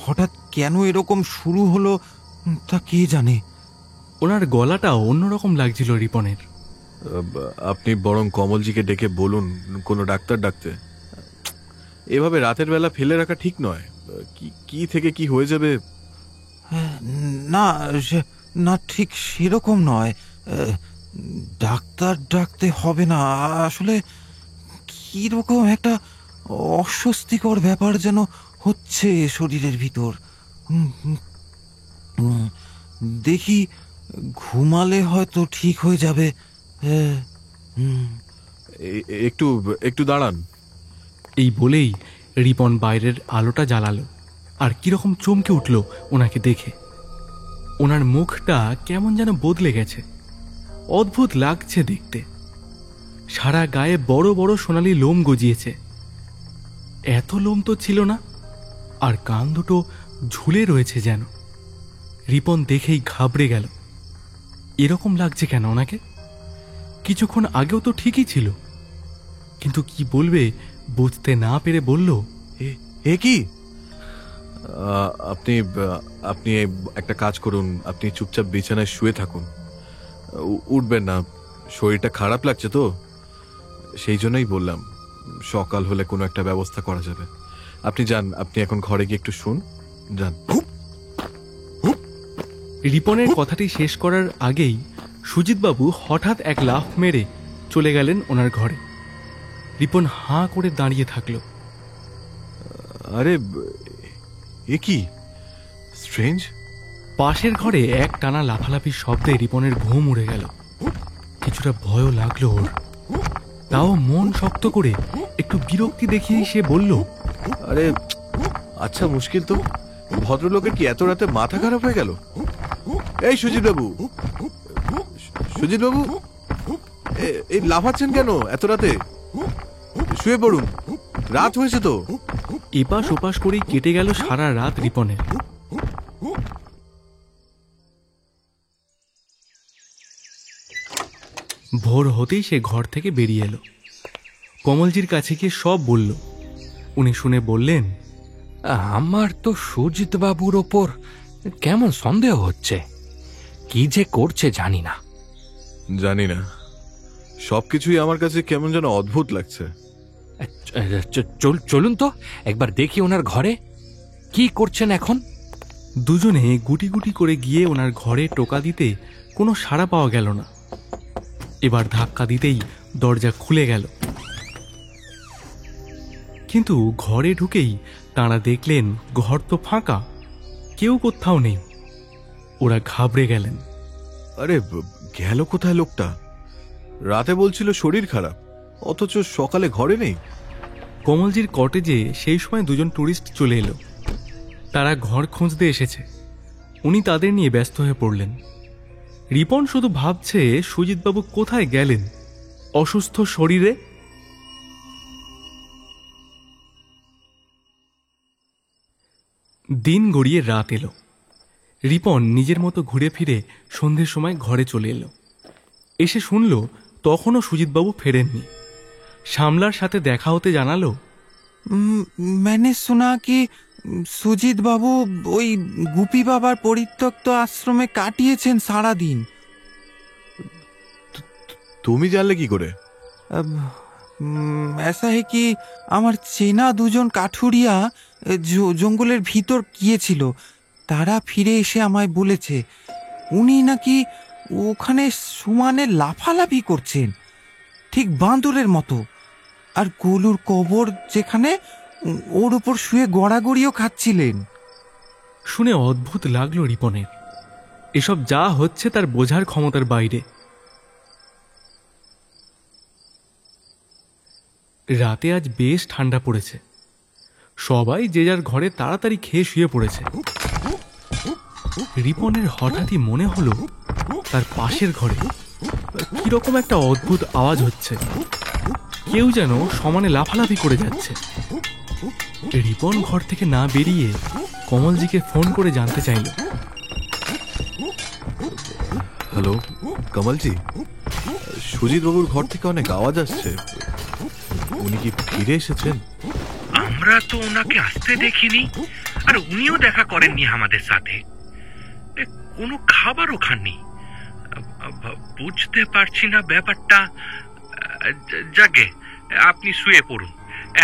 হঠাৎ কেন এরকম শুরু হলো তা কে জানে। ওনার গলাটা অন্যরকম লাগছিল রিপনের। আপনি বরং কমলজিকে ডেকে বলুন কোনো ডাক্তার ডাকতে। এভাবে রাতের বেলা ফেলে রাখা ঠিক নয়। কি থেকে কি হয়ে যাবে। না না, ঠিক সেরকম নয়। ডাক্তার ডাকতে হবে না। আসলে কিরকম একটা অস্বস্তিকর ব্যাপার যেন হচ্ছে শরীরের ভিতর। দেখি ঘুমালে হয়তো ঠিক হয়ে যাবে। একটু একটু দাঁড়ান। এই বলেই রিপন বাইরের আলোটা জ্বালালো আর কিরকম চমকে উঠল ওনাকে দেখে। ওনার মুখটা কেমন যেন বদলে গেছে, অদ্ভুত লাগছে দেখতে। সারা গায়ে বড় বড় সোনালি লোম গজিয়েছে। এত লোম তো ছিল না, আর কান দুটো ঝুলে রয়েছে যেন। রিপন দেখেই ঘাবড়ে গেল। এরকম লাগছে কেন ওনাকে? কিছুক্ষণ আগেও তো ঠিকই ছিল। কিন্তু কি বলবে বুঝতে না পেরে বলল, এ কি? আপনি আপনি একটা কাজ করুন, আপনি চুপচাপ বিছানায় শুয়ে থাকুন, উঠবেন না। শরীরটা খারাপ লাগছে তো, সেই জন্যই বললাম সকাল হলে কোনো একটা ব্যবস্থা করা যাবে। আপনি যান, আপনি এখন ঘরে গিয়ে একটু শুন, যান। রিপনের কথাটি শেষ করার আগেই সুজিতবাবু হঠাৎ এক লাফ মেরে চলে গেলেন ওনার ঘরে। রিপন হাঁ করে দাঁড়িয়ে থাকলো। আরে এ কি স্ট্রেঞ্জ! পাশের ঘরে এক টানা লাফালাফির শব্দে রিপনের ঘুম উড়ে গেল। কিছুটা ভয়ও লাগলো ওর। তাও মন শক্ত করে একটু বিরক্তি দেখিয়ে সে বলল, আরে আচ্ছা, মুশকিল তো। ভদ্রলোকের কি এত রাতে মাথা খারাপ হয়ে গেল? এই সুজিতবাবু, সুজিতবাবু, এই লাফাচ্ছেন কেন এত রাতে? শুয়ে পড়ুন, রাত হয়েছে তো। এপাশ ওপাশ করেই কেটে গেল সারা রাত রিপনের। ভোর হতেই সে ঘর থেকে বেরিয়ে এলো। কমলজির কাছে গিয়ে সব বলল। উনি শুনে বললেন, আমার তো সুজিত বাবুর ওপর কেমন সন্দেহ হচ্ছে। কি যে করছে জানি না। জানি না, সবকিছুই আমার কাছে কেমন যেন অদ্ভুত লাগছে। চলুন তো একবার দেখি ওনার ঘরে কি করছেন এখন। দুজনে গুটি গুটি করে গিয়ে ওনার ঘরে টোকা দিতে কোনো সাড়া পাওয়া গেল না। এবার ধাক্কা দিতেই দরজা খুলে গেল। কিন্তু ঘরে ঢুকেই তাঁরা দেখলেন ঘর তো ফাঁকা, কেউ কোথাও নেই। ওরা ঘাবড়ে গেলেন। আরে গেল কোথায় লোকটা? রাতে বলছিল শরীর খারাপ, অথচ সকালে ঘরে নেই। কমলজির কটেজে সেই সময় দুজন টুরিস্ট চলে এলো। তারা ঘর খুঁজতে এসেছে। উনি তাদের নিয়ে ব্যস্ত হয়ে পড়লেন। রিপন শুধু ভাবছে সুজিতবাবু কোথায় গেলেন অসুস্থ শরীরে। দিন গড়িয়ে রাত এলো। রিপন নিজের মতো ঘুরে ফিরে সন্ধ্যের সময় ঘরে চলে এলো। এসে শুনল তখনও সুজিতবাবু ফেরেননি। শামলার সাথে দেখা হতে জানালো, मैंने सुना कि সুজিত বাবু ওই গুপি বাবার পরিত্যক্ত আশ্রমে কাটিয়েছেন সারা দিন। তুমি জানলে কি করে? ऐसा है कि আমার চেনা দুজন কাঠুরিয়া জঙ্গলের ভিতর গিয়েছিল। তারা ফিরে এসে আমায় বলেছে উনি নাকি ওখানে সমানে লাফালাফি করছেন, ঠিক বাঁদরের মতো। আর গোলুর কবর যেখানে, ওর উপর শুয়ে গড়াগড়িও খাচ্ছিলেন। শুনে অদ্ভুত লাগলো রিপনের। এসব যা হচ্ছে তার বোঝার ক্ষমতার বাইরে। রাতে আজ বেশ ঠান্ডা পড়েছে। সবাই যে যার ঘরে তাড়াতাড়ি খেয়ে শুয়ে পড়েছে। রিপনের হঠাৎই মনে হলো তার পাশের ঘরে কিরকম একটা অদ্ভুত আওয়াজ হচ্ছে। কেউ যেন সমানে লাফালাফি করে যাচ্ছে। রিপন ঘর থেকে না বেরিয়ে কমলজিকে ফোন করে জানতে চাইল। হ্যালো কমলজি, সুজিত বাবুর ঘর থেকে অনেক আওয়াজ আসছে। উনি কি ফিরে এসেছেন? আমরা তো ওনাকে আসতে দেখিনি, আর উনিও দেখা করেননি আমাদের সাথে। কোনো খাবারও খাননি। বুঝতে পারছি না ব্যাপারটা। যাকে আপনি শুয়ে পড়ুন,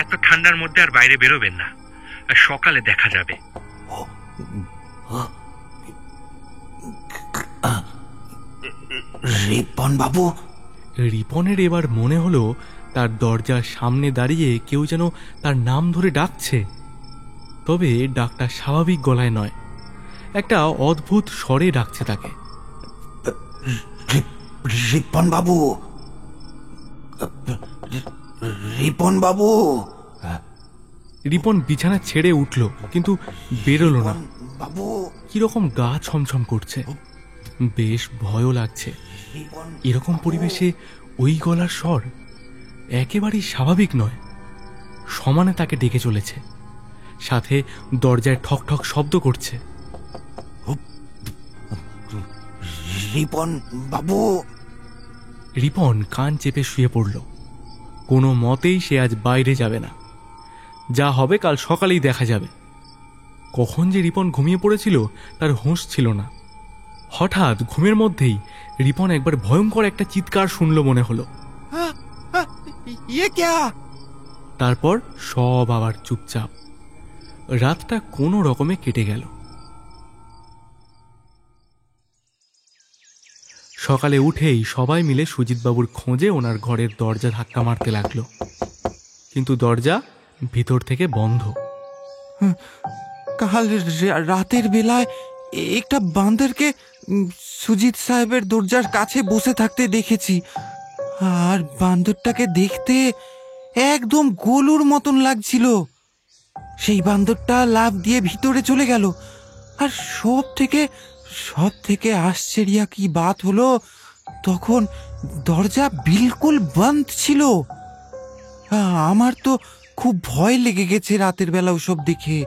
এত ঠান্ডার মধ্যে আর বাইরে বেরোবেন না, সকালে দেখা যাবে। রিপন বাবু। রিপনের এবার মনে হলো তার দরজার সামনে দাঁড়িয়ে কেউ যেন তার নাম ধরে ডাকছে, তবে ডাকটা স্বাভাবিক গলায় নয়, একটা অদ্ভুত স্বরে ডাকছে তাকে। রিপন বাবু, রিপন বাবু। রিপন বিছানা ছেড়ে উঠল, কিন্তু বেরোলো না। বাবু, কিরকম গা ছমছম করছে, বেশ ভয়ও লাগছে। এরকম পরিবেশে ওই গলার স্বর একেবারেই স্বাভাবিক নয়। সমানে তাকে ডেকে চলেছে, সাথে দরজায় ঠক ঠক শব্দ করছে। রিপন বাবু। রিপন কান চেপে শুয়ে পড়ল। কোনো মতেই সে আজ বাইরে যাবে না, যা হবে কাল সকালেই দেখা যাবে। কখন যে রিপন ঘুমিয়ে পড়েছিল তার হুঁশ ছিল না। হঠাৎ ঘুমের মধ্যেই রিপন একবার ভয়ঙ্কর একটা চিৎকার শুনল মনে হলো। তারপর সব আবার চুপচাপ। রাতটা কোনো রকমে কেটে গেল। সকালে উঠেই সবাই মিলে সুজিতবাবুর খোঁজে ওনার ঘরের দরজা ধাক্কা মারতে লাগলো, কিন্তু দরজা ভিতর থেকে বন্ধ। কাল রাতের বেলায় একটা বান্দরকে সুজিত সাহেবের দরজার কাছে বসে থাকতে দেখেছি, আর বান্দরটাকে দেখতে একদম গোলুর মতন লাগছিল। সেই বান্দরটা লাফ দিয়ে ভিতরে চলে গেল। আর সব থেকে আশ্চর্য কি বাত হলো, তখন দরজা বিলকুল বন্ধ ছিল। আমার তো খুব ভয় লেগে গেছে রাতের বেলা ওসব দেখে।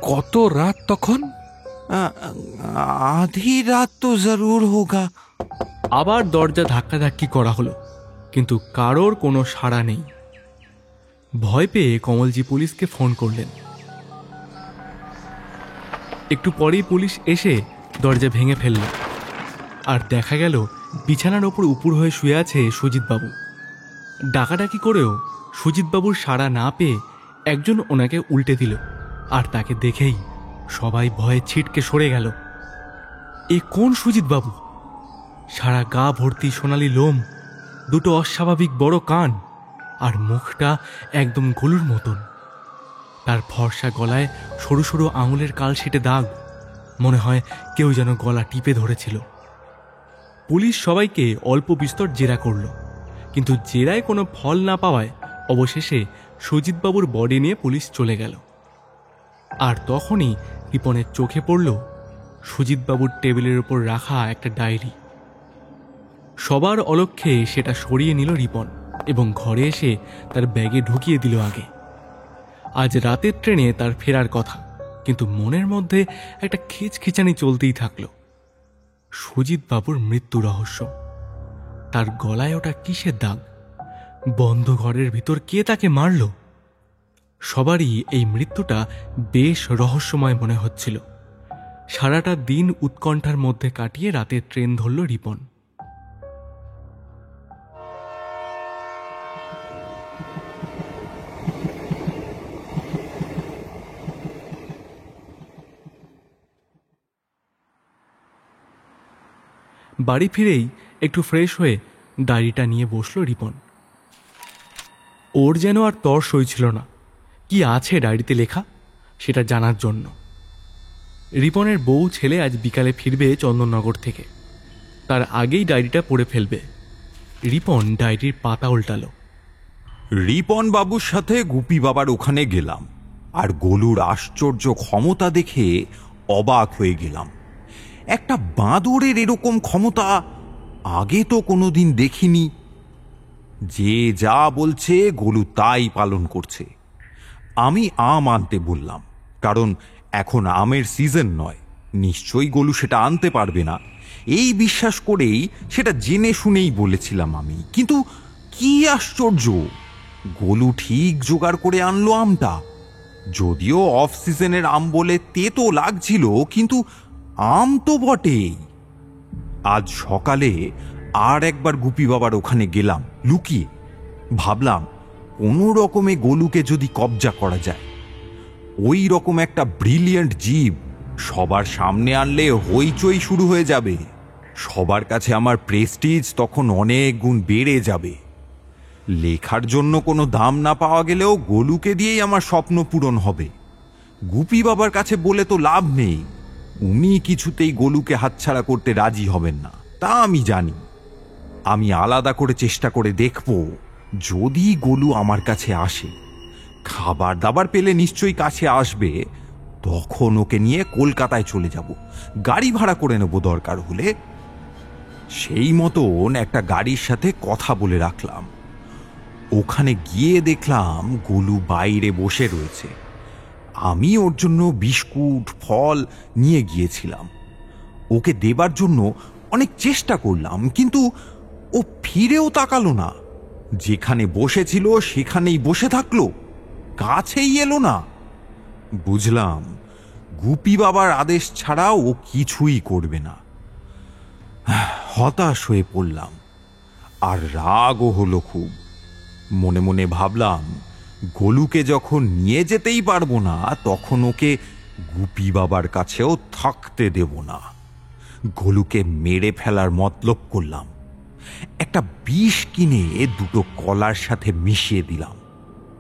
কত রাত তখন? আধি রাত তো জরুর হোগা। আবার দরজা ধাক্কাধাক্কি করা হলো, কিন্তু কারোর কোনো সাড়া নেই। ভয় পেয়ে কমলজি পুলিশকে ফোন করলেন। একটু পরেই পুলিশ এসে দরজা ভেঙে ফেলল, আর দেখা গেল বিছানার ওপর উপুর হয়ে শুয়ে আছে সুজিতবাবু। ডাকাডাকি করেও সুজিতবাবুর সাড়া না পেয়ে একজন ওনাকে উল্টে দিল, আর তাকে দেখেই সবাই ভয়ে ছিটকে সরে গেল। এ কোন সুজিতবাবু? সারা গা ভর্তি সোনালি লোম, দুটো অস্বাভাবিক বড় কান, আর মুখটা একদম গলুর মতন। তার ফর্সা গলায় সরু সরু আঙুলের কালশিটে দাগ, মনে হয় কেউ যেন গলা টিপে ধরেছিল। পুলিশ সবাইকে অল্প বিস্তর জেরা করল, কিন্তু জেরায় কোনো ফল না পাওয়ায় অবশেষে সুজিতবাবুর বডি নিয়ে পুলিশ চলে গেল। আর তখনই রিপনের চোখে পড়ল সুজিতবাবুর টেবিলের উপর রাখা একটা ডায়েরি। সবার অলক্ষ্যে সেটা সরিয়ে নিল রিপন এবং ঘরে এসে তার ব্যাগে ঢুকিয়ে দিল আগে। আজ রাতের ট্রেনে তার ফেরার কথা, কিন্তু মনের মধ্যে একটা খিচখিচানি চলতেই থাকলো। সুজিতবাবুর মৃত্যু রহস্য, তার গলায় ওটা কিসের দাগ, বন্ধ ঘরের ভিতর কে তাকে মারল? সবারই এই মৃত্যুটা বেশ রহস্যময় মনে হচ্ছিল। সারাটা দিন উৎকণ্ঠার মধ্যে কাটিয়ে রাতে ট্রেন ধরল রিপন। বাড়ি ফিরেই একটু ফ্রেশ হয়ে ডায়েরিটা নিয়ে বসল রিপন। ওর যেন আর তর সইছিল না কি আছে ডায়েরিতে লেখা সেটা জানার জন্য। রিপনের বউ ছেলে আজ বিকালে ফিরবে চন্দননগর থেকে, তার আগেই ডায়েরিটা পড়ে ফেলবে। রিপন ডায়েরির পাতা উল্টালো। রিপন বাবুর সাথে গুপি বাবার ওখানে গেলাম, আর গোলুর আশ্চর্য ক্ষমতা দেখে অবাক হয়ে গেলাম। একটা বাঁদরের এরকম ক্ষমতা আগে তো কোনোদিন দেখিনি। যে যা বলছে গোলু তাই পালন করছে। আমি আম আনতে বললাম, কারণ এখন আমের সিজন নয়, নিশ্চয়ই গোলু সেটা আনতে পারবে না। এই বিশ্বাস করেই সেটা জেনে শুনেই বলেছিলাম আমি। কিন্তু কি আশ্চর্য, গোলু ঠিক জোগাড় করে আনলো আমটা। যদিও অফ সিজনের আম বলে তেতো লাগছিল, কিন্তু আম তো বটেই। আজ সকালে আর একবার গুপি বাবার ওখানে গেলাম লুকিয়ে। ভাবলাম কোনো রকমে গোলুকে যদি কবজা করা যায়। ওই রকম একটা ব্রিলিয়েন্ট জীব সবার সামনে আনলে হইচই শুরু হয়ে যাবে। সবার কাছে আমার প্রেস্টিজ তখন অনেক গুণ বেড়ে যাবে। লেখার জন্য কোনো দাম না পাওয়া গেলেও গোলুকে দিয়েই আমার স্বপ্ন পূরণ হবে। গুপি বাবার কাছে বলে তো লাভ নেই, উনি কিছুতেই গোলুকে হাতছাড়া করতে রাজি হবেন না, তা আমি জানি। আমি আলাদা করে চেষ্টা করে দেখব, যদি গোলু আমার কাছে আসে, খাবার দাবার পেলে নিশ্চয়ই কাছে আসবে, তখন ওকে নিয়ে কলকাতায় চলে যাব, গাড়ি ভাড়া করে নেব দরকার হলে। সেই মতন একটা গাড়ির সাথে কথা বলে রাখলাম। ওখানে গিয়ে দেখলাম গোলু বাইরে বসে রয়েছে। আমি ওর জন্য বিস্কুট ফল নিয়ে গিয়েছিলাম। ওকে দেবার জন্য অনেক চেষ্টা করলাম, কিন্তু ও ফিরেও তাকালো না। যেখানে বসেছিল সেখানেই বসে থাকলো, কাছেই এলো না। বুঝলাম গুপি বাবার আদেশ ছাড়া ও কিছুই করবে না। হতাশ হয়ে পড়লাম, আর রাগও হলো খুব। মনে মনে ভাবলাম, গোলুকে যখন নিয়ে যেতেই পারবো না, তখন ওকে গুপি বাবার কাছেও থাকতে দেব না। গোলুকে মেরে ফেলার মতলব করলাম। একটা বিষ কিনে দুটো কলার সাথে মিশিয়ে দিলাম।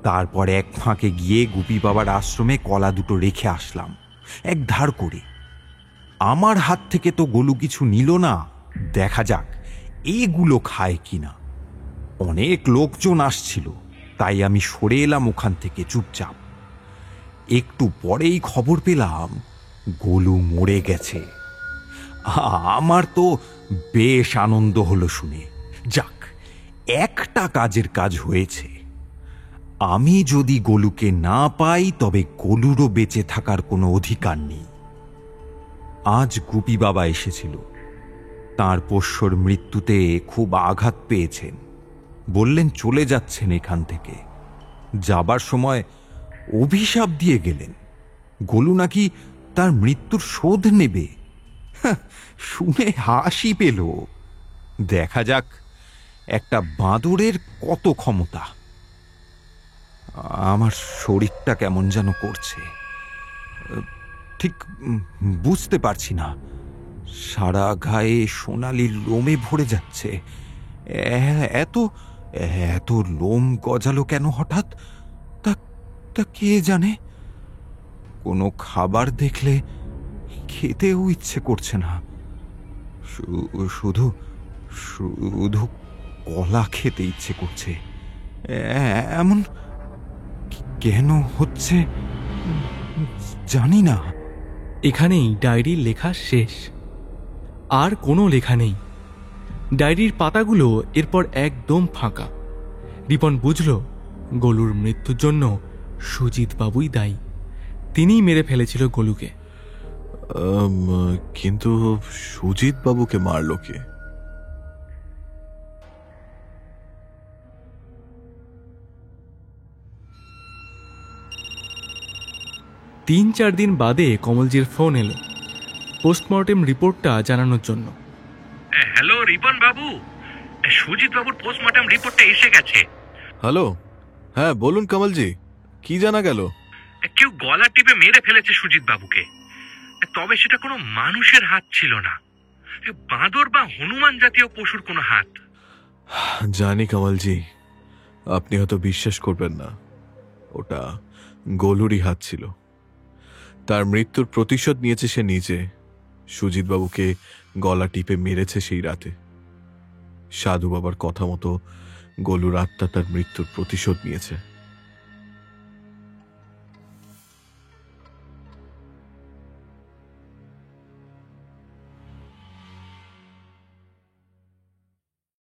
তারপর এক ফাঁকে গিয়ে গুপি বাবার আশ্রমে কলা দুটো রেখে আসলাম এক ধার করে। আমার হাত থেকে তো গোলু কিছু নিল না, দেখা যাক এগুলো খায় কিনা। অনেক লোকজন আসছিল, তাই আমি সরে এলাম ওখান থেকে চুপচাপ। একটু পরেই খবর পেলাম গোলু মরে গেছে। আমার তো বেশ আনন্দ হলো শুনে। যাক, একটা কাজের কাজ হয়েছে। আমি যদি গোলুকে না পাই, তবে গোলুরও বেঁচে থাকার কোনো অধিকার নেই। আজ গুপি বাবা এসেছিল। তাঁর পোষ্যর মৃত্যুতে খুব আঘাত পেয়েছেন। বললেন চলে যাচ্ছেন এখান থেকে। যাবার সময় অভিশাপ দিয়ে গেলেন, গোলু নাকি তার মৃত্যুর শোধ নেবে। শুনে হাসি পেল। দেখা যাক একটা বাঁদরের কত ক্ষমতা। আমার শরীরটা কেমন যেন করছে, ঠিক বুঝতে পারছি না। সারা গায়ে সোনালি লোমে ভরে যাচ্ছে। এত এত লোম গজালো কেন হঠাৎ, তা কে জানে। কোনো খাবার দেখলে খেতেও ইচ্ছে করছে না, শুধু শুধু কলা খেতে ইচ্ছে করছে। এমন কেন হচ্ছে জানি না। এখানেই ডায়েরির লেখা শেষ, আর কোনো লেখা নেই। ডায়েরির পাতাগুলো এরপর একদম ফাঁকা। রিপন বুঝল গোলুর মৃত্যুর জন্য সুজিত বাবুই দায়ী। তিনিই মেরে ফেলেছিল গোলুকে। কিন্তু সুজিত বাবুকে মারলো কে? তিন চার দিন বাদে কমলজির ফোন এলো পোস্টমর্টেম রিপোর্টটা জানানোর জন্য। হ্যালো রিপন বাবু, সুজিত বাবুর পোস্টমর্টম রিপোর্টটা এসে গেছে। হ্যালো, হ্যাঁ বলুন কমলজি, কি জানা গেল? কেউ গলা টিপে মেরে ফেলেছে সুজিত বাবুকে, তবে সেটা কোনো মানুষের হাত ছিল না, বাঁদর বা হনুমান জাতীয় পশুর কোনো হাত। জানি কমলজি, আপনি হয়তো বিশ্বাস করবেন না, ওটা গোলুরই হাত ছিল। তার মৃত্যুর প্রতিশোধ নিয়েছে সে নিজে। সুজিত বাবুকে গলা টিপে মেরেছে সেই রাতে। সাধু বাবার কথা মতো গোলুর আত্মা তার মৃত্যুর প্রতিশোধ নিয়েছে।